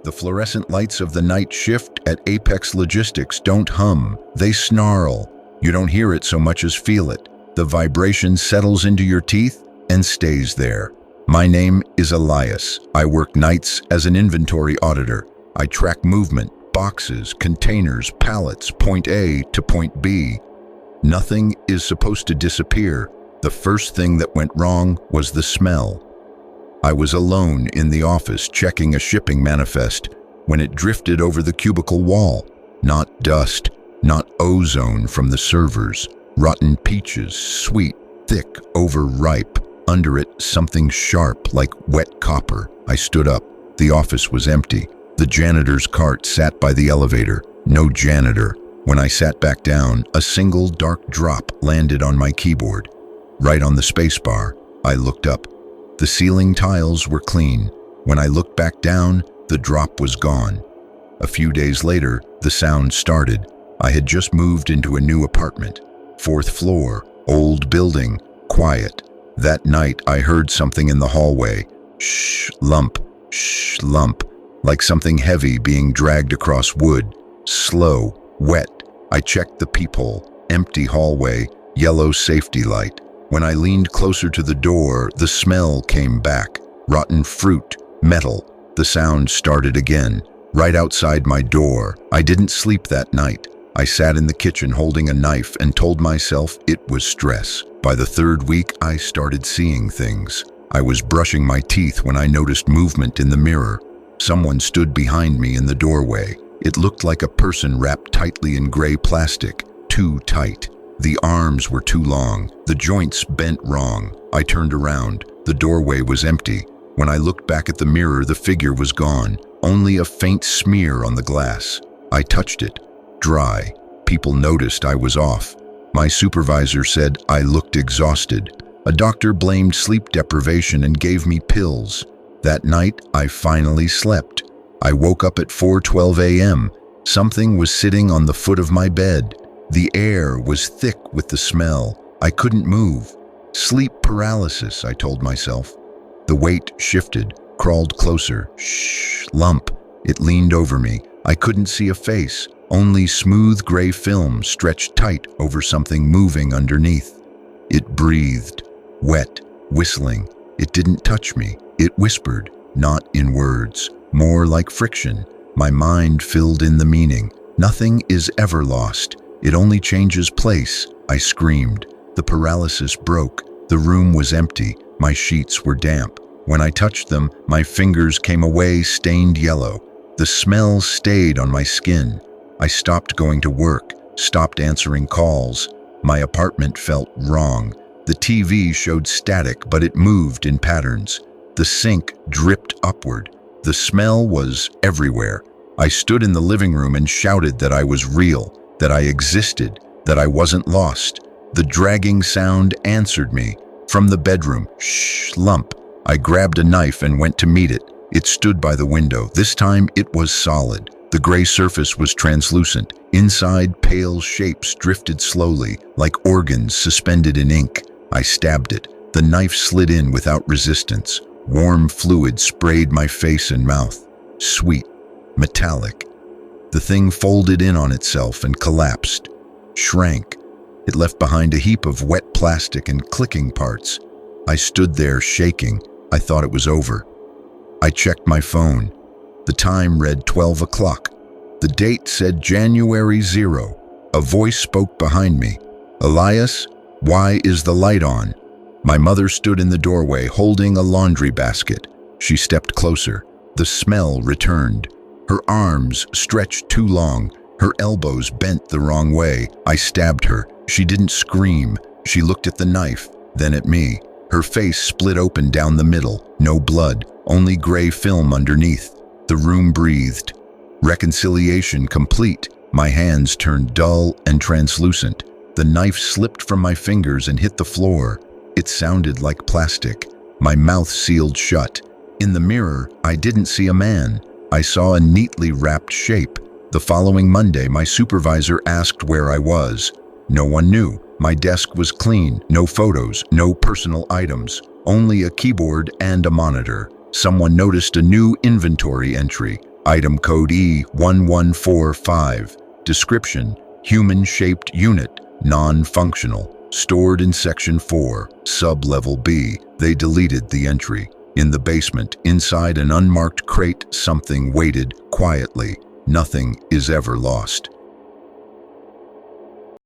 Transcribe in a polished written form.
The fluorescent lights of the night shift at Apex Logistics don't hum, they snarl. You don't hear it so much as feel it. The vibration settles into your teeth and stays there. My name is Elias. I work nights as an inventory auditor. I track movement, boxes, containers, pallets, point A to point B. Nothing is supposed to disappear. The first thing that went wrong was the smell. I was alone in the office checking a shipping manifest when it drifted over the cubicle wall. Not dust, not ozone from the servers. Rotten peaches, sweet, thick, overripe. Under it, something sharp like wet copper. I stood up. The office was empty. The janitor's cart sat by the elevator. No janitor. When I sat back down, a single dark drop landed on my keyboard. Right on the spacebar, I looked up. The ceiling tiles were clean. When I looked back down, the drop was gone. A few days later, the sound started. I had just moved into a new apartment. 4th floor, old building, quiet. That night, I heard something in the hallway. Shh, lump, like something heavy being dragged across wood. Slow, wet. I checked the peephole. Empty hallway, yellow safety light. When I leaned closer to the door, the smell came back. Rotten fruit, metal. The sound started again. Right outside my door. I didn't sleep that night. I sat in the kitchen holding a knife and told myself it was stress. By the 3rd week, I started seeing things. I was brushing my teeth when I noticed movement in the mirror. Someone stood behind me in the doorway. It looked like a person wrapped tightly in gray plastic. Too tight. The arms were too long. The joints bent wrong. I turned around. The doorway was empty. When I looked back at the mirror, the figure was gone. Only a faint smear on the glass. I touched it. Dry. People noticed I was off. My supervisor said I looked exhausted. A doctor blamed sleep deprivation and gave me pills. That night, I finally slept. I woke up at 4:12 a.m. Something was sitting on the foot of my bed. The air was thick with the smell. I couldn't move. Sleep paralysis, I told myself. The weight shifted, crawled closer. Shh, lump. It leaned over me. I couldn't see a face. Only smooth gray film stretched tight over something moving underneath. It breathed, wet, whistling. It didn't touch me. It whispered, not in words, more like friction. My mind filled in the meaning. Nothing is ever lost. It only changes place. I screamed. The paralysis broke. The room was empty. My sheets were damp. When I touched them, my fingers came away stained yellow. The smell stayed on my skin. I stopped going to work, stopped answering calls. My apartment felt wrong. The TV showed static, but it moved in patterns. The sink dripped upward. The smell was everywhere. I stood in the living room and shouted that I was real, that I existed, that I wasn't lost. The dragging sound answered me. From the bedroom, shh, lump. I grabbed a knife and went to meet it. It stood by the window. This time it was solid. The gray surface was translucent. Inside, pale shapes drifted slowly, like organs suspended in ink. I stabbed it. The knife slid in without resistance. Warm fluid sprayed my face and mouth. Sweet, metallic. The thing folded in on itself and collapsed. Shrank. It left behind a heap of wet plastic and clicking parts. I stood there shaking. I thought it was over. I checked my phone. The time read 12 o'clock. The date said January 0. A voice spoke behind me. Elias, why is the light on? My mother stood in the doorway holding a laundry basket. She stepped closer. The smell returned. Her arms stretched too long. Her elbows bent the wrong way. I stabbed her. She didn't scream. She looked at the knife, then at me. Her face split open down the middle. No blood, only gray film underneath. The room breathed. Reconciliation complete. My hands turned dull and translucent. The knife slipped from my fingers and hit the floor. It sounded like plastic. My mouth sealed shut. In the mirror, I didn't see a man. I saw a neatly wrapped shape. The following Monday, my supervisor asked where I was. No one knew. My desk was clean. No photos, no personal items. Only a keyboard and a monitor. Someone noticed a new inventory entry. Item code E1145. Description: human-shaped unit, non-functional, stored in Section 4, Sub-Level B. They deleted the entry. In the basement, inside an unmarked crate, something waited quietly. Nothing is ever lost.